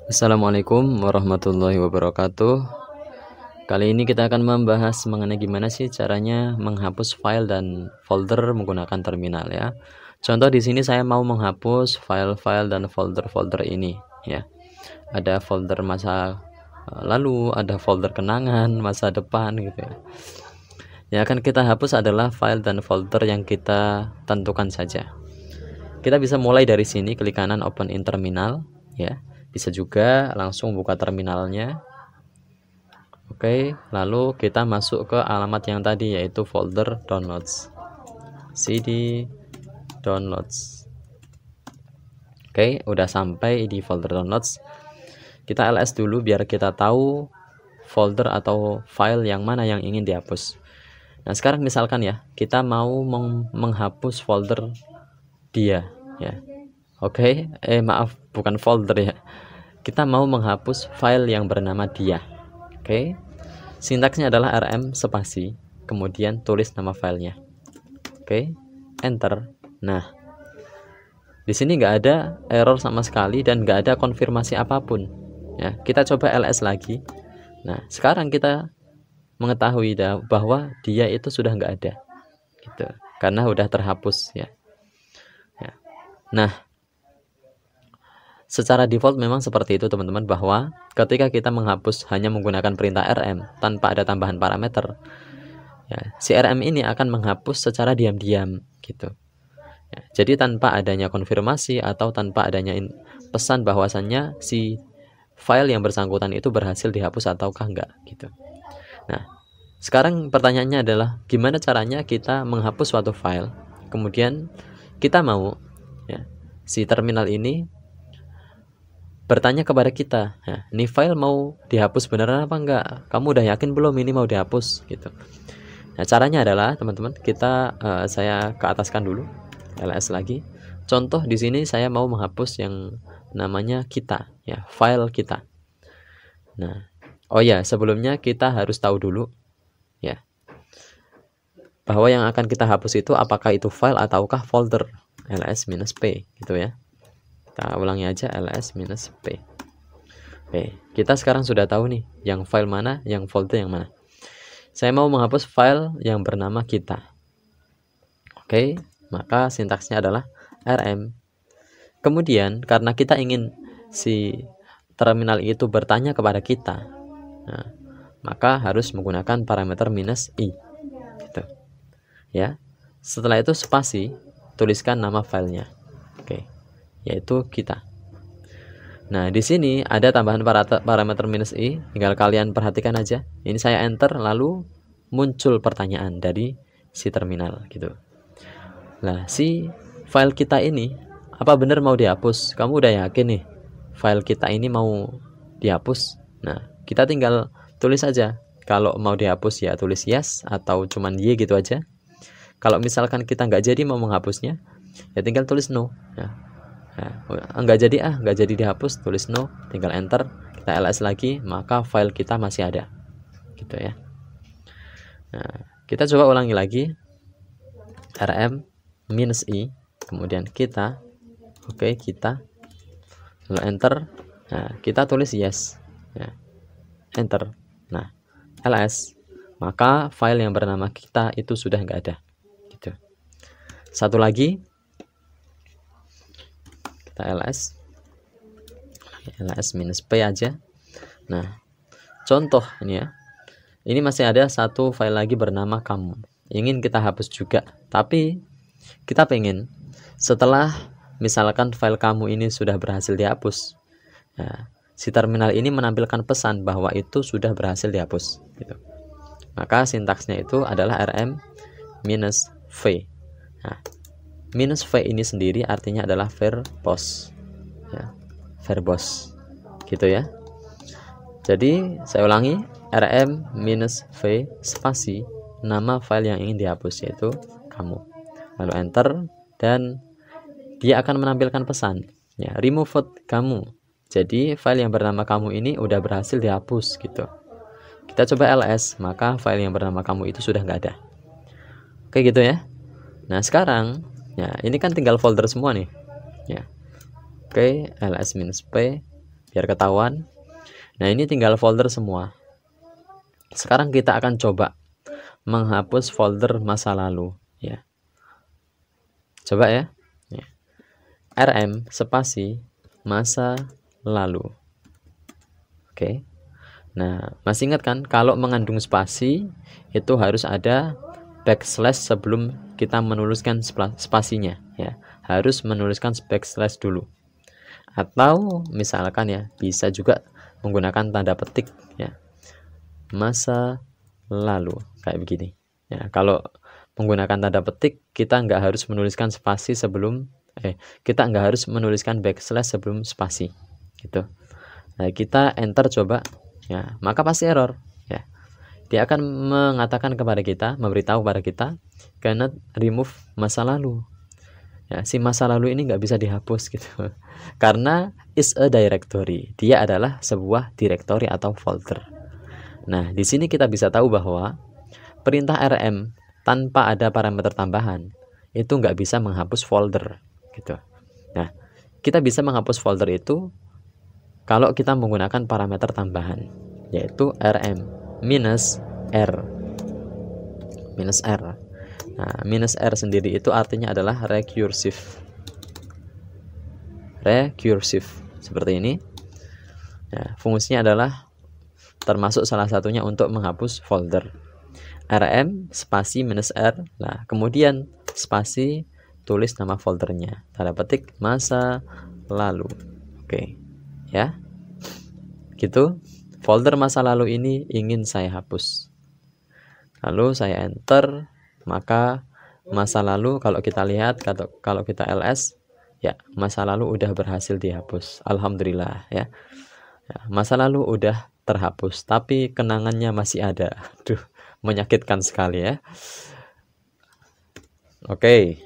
Assalamualaikum warahmatullahi wabarakatuh. Kali ini kita akan membahas mengenai gimana sih caranya menghapus file dan folder menggunakan terminal ya. Contoh di sini saya mau menghapus file-file dan folder-folder ini ya. Ada folder masa lalu, ada folder kenangan masa depan gitu ya. Yang akan kita hapus adalah file dan folder yang kita tentukan saja. Kita bisa mulai dari sini, klik kanan open in terminal ya. Bisa juga langsung buka terminalnya. Oke, lalu kita masuk ke alamat yang tadi, yaitu folder downloads, cd downloads. Oke, udah sampai di folder downloads. Kita ls dulu biar kita tahu folder atau file yang mana yang ingin dihapus. Nah sekarang misalkan ya, kita mau menghapus folder dia ya. Oke, maaf, bukan folder ya. Kita mau menghapus file yang bernama dia. Oke. Sintaksnya adalah rm spasi, kemudian tulis nama filenya. Oke, enter. Nah, di sini nggak ada error sama sekali dan nggak ada konfirmasi apapun. Ya, kita coba ls lagi. Nah, sekarang kita mengetahui bahwa dia itu sudah nggak ada, gitu, karena udah terhapus ya. Nah, secara default memang seperti itu teman-teman, bahwa ketika kita menghapus hanya menggunakan perintah rm tanpa ada tambahan parameter ya, si rm ini akan menghapus secara diam-diam gitu ya. Jadi tanpa adanya konfirmasi atau tanpa adanya pesan bahwasannya si file yang bersangkutan itu berhasil dihapus ataukah enggak gitu. Nah sekarang pertanyaannya adalah gimana caranya kita menghapus suatu file, kemudian kita mau ya, si terminal ini bertanya kepada kita, nah, ini file mau dihapus beneran apa enggak? Kamu udah yakin belum ini mau dihapus gitu. Nah caranya adalah teman-teman, kita saya ke ataskan dulu, ls lagi. Contoh di sini saya mau menghapus yang namanya kita ya, file kita. Nah oh ya, sebelumnya kita harus tahu dulu ya, bahwa yang akan kita hapus itu apakah itu file ataukah folder. ls-p gitu ya. Kita ulangi aja, ls-p. Oke, kita sekarang sudah tahu nih yang file mana, yang folder yang mana. Saya mau menghapus file yang bernama kita. Oke, maka sintaksnya adalah rm. Kemudian karena kita ingin si terminal itu bertanya kepada kita, nah, maka harus menggunakan parameter -i gitu ya. Setelah itu spasi, tuliskan nama filenya. Oke, yaitu kita. Nah di sini ada tambahan parameter -i, tinggal kalian perhatikan aja. Ini saya enter, lalu muncul pertanyaan dari si terminal gitu. Nah si file kita ini apa benar mau dihapus? Kamu udah yakin nih file kita ini mau dihapus? Nah kita tinggal tulis aja, kalau mau dihapus ya tulis yes atau cuman y gitu aja. Kalau misalkan kita nggak jadi mau menghapusnya ya tinggal tulis no ya. Nah, nggak jadi dihapus, tulis no, tinggal enter, kita ls lagi, maka file kita masih ada gitu ya. Nah kita coba ulangi lagi, rm -i, kemudian kita. Oke, kita, lalu enter. Nah kita tulis yes ya, enter. Nah ls, maka file yang bernama kita itu sudah nggak ada gitu. Satu lagi, kita ls -p aja. Nah contoh ini ya, ini masih ada satu file lagi bernama kamu, ingin kita hapus juga, tapi kita pengen setelah misalkan file kamu ini sudah berhasil dihapus ya, si terminal ini menampilkan pesan bahwa itu sudah berhasil dihapus gitu. Maka sintaksnya itu adalah rm -v. Nah -v ini sendiri artinya adalah verbose ya, verbose gitu ya. Jadi saya ulangi, rm -v spasi nama file yang ingin dihapus, yaitu kamu, lalu enter, dan dia akan menampilkan pesan ya, removed kamu. Jadi file yang bernama kamu ini udah berhasil dihapus gitu. Kita coba ls, maka file yang bernama kamu itu sudah nggak ada. Oke gitu ya. Nah sekarang ya ini kan tinggal folder semua nih ya. Oke, ls-p biar ketahuan. Nah, ini tinggal folder semua. Sekarang kita akan coba menghapus folder masa lalu ya. Coba ya. rm spasi masa lalu. Oke. Nah, masih ingat kan kalau mengandung spasi itu harus ada backslash sebelum kita menuliskan spasinya ya. Harus menuliskan backslash dulu. Atau misalkan ya, bisa juga menggunakan tanda petik ya. Masa lalu kayak begini. Ya, kalau menggunakan tanda petik kita nggak harus menuliskan spasi sebelum kita nggak harus menuliskan backslash sebelum spasi gitu. Nah, kita enter coba ya, maka pasti error ya. Dia akan mengatakan kepada kita, memberitahu kepada kita cannot remove masa lalu ya, si masa lalu ini nggak bisa dihapus gitu karena is a directory, dia adalah sebuah directory atau folder. Nah, di sini kita bisa tahu bahwa perintah rm tanpa ada parameter tambahan itu nggak bisa menghapus folder gitu. Nah, kita bisa menghapus folder itu kalau kita menggunakan parameter tambahan, yaitu rm minus r. Nah, minus r sendiri itu artinya adalah recursive seperti ini ya, fungsinya adalah termasuk salah satunya untuk menghapus folder. rm spasi minus r, nah kemudian spasi tulis nama foldernya, tanda petik masa lalu. Oke ya, gitu. Folder masa lalu ini ingin saya hapus, lalu saya enter, maka masa lalu kalau kita lihat, kalau kita ls ya, masa lalu udah berhasil dihapus, alhamdulillah ya. Masa lalu udah terhapus, tapi kenangannya masih ada. Aduh, menyakitkan sekali ya. Oke.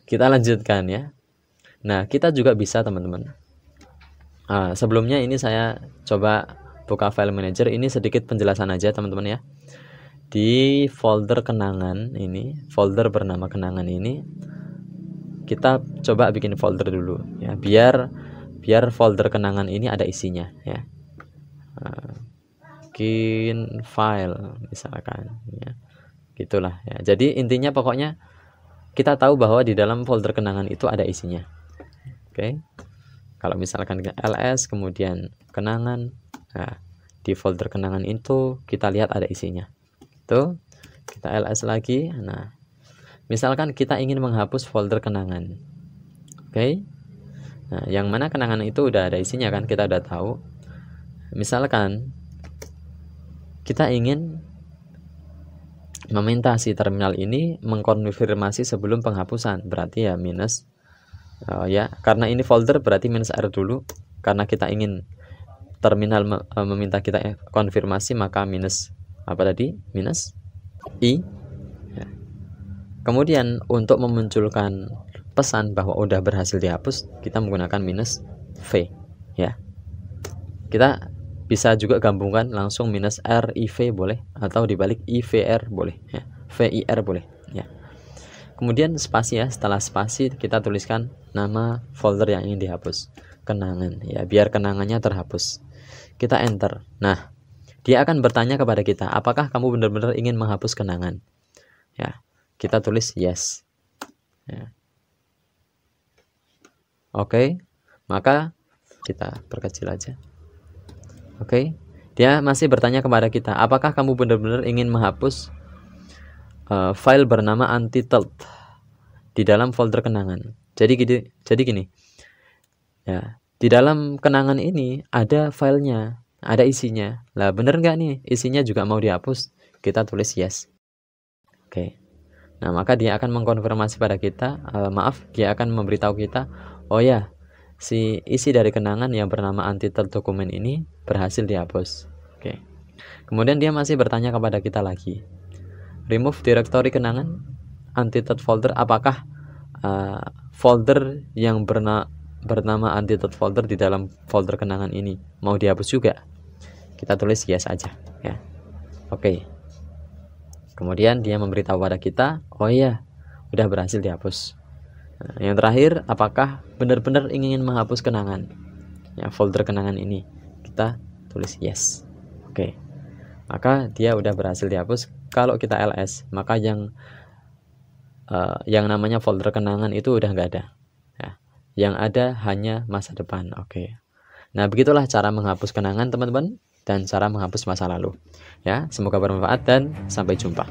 Kita lanjutkan ya. Nah, kita juga bisa teman-teman. Sebelumnya ini saya coba buka file manager, ini sedikit penjelasan aja teman-teman ya. Di folder kenangan ini, folder bernama kenangan ini, kita coba bikin folder dulu ya, biar folder kenangan ini ada isinya ya. Bikin file misalkan ya, gitulah ya. Jadi intinya pokoknya kita tahu bahwa di dalam folder kenangan itu ada isinya. Oke. Kalau misalkan ls kemudian kenangan, nah, di folder kenangan itu kita lihat ada isinya. Tuh, kita ls lagi. Nah, misalkan kita ingin menghapus folder kenangan. Oke. Nah, yang mana kenangan itu udah ada isinya kan, kita udah tahu. Misalkan kita ingin meminta si terminal ini mengkonfirmasi sebelum penghapusan, berarti ya minus ya, karena ini folder berarti minus r dulu, karena kita ingin terminal meminta kita konfirmasi, maka minus apa tadi, minus i ya. Kemudian untuk memunculkan pesan bahwa udah berhasil dihapus, kita menggunakan minus v ya. Kita bisa juga gabungkan langsung minus r iv boleh, atau dibalik ivr boleh ya, vir boleh ya. Kemudian spasi ya, setelah spasi kita tuliskan nama folder yang ingin dihapus, kenangan ya, biar kenangannya terhapus. Kita enter. Nah, dia akan bertanya kepada kita, apakah kamu benar-benar ingin menghapus kenangan ya. Kita tulis yes ya. Oke, maka kita perkecil aja. Oke, dia masih bertanya kepada kita, apakah kamu benar-benar ingin menghapus file bernama untitled di dalam folder kenangan. Jadi gini ya, di dalam kenangan ini ada filenya, ada isinya. Lah bener nggak nih isinya juga mau dihapus? Kita tulis yes. Oke. Nah, maka dia akan mengkonfirmasi pada kita, dia akan memberitahu kita, oh ya, si isi dari kenangan yang bernama untitled dokumen ini berhasil dihapus. Oke. Kemudian dia masih bertanya kepada kita lagi, remove directory kenangan untitled folder, apakah folder yang bernama untitled folder di dalam folder kenangan ini mau dihapus juga? Kita tulis yes aja ya. Oke. Kemudian dia memberitahu pada kita, oh iya, udah berhasil dihapus. Nah, yang terakhir, apakah benar-benar ingin menghapus kenangan? Ya, folder kenangan ini kita tulis yes. Oke. Maka dia udah berhasil dihapus. Kalau kita ls, maka yang namanya folder kenangan itu udah nggak ada. Ya. Yang ada hanya masa depan. Oke. Nah, begitulah cara menghapus kenangan teman-teman dan cara menghapus masa lalu. Ya, semoga bermanfaat dan sampai jumpa.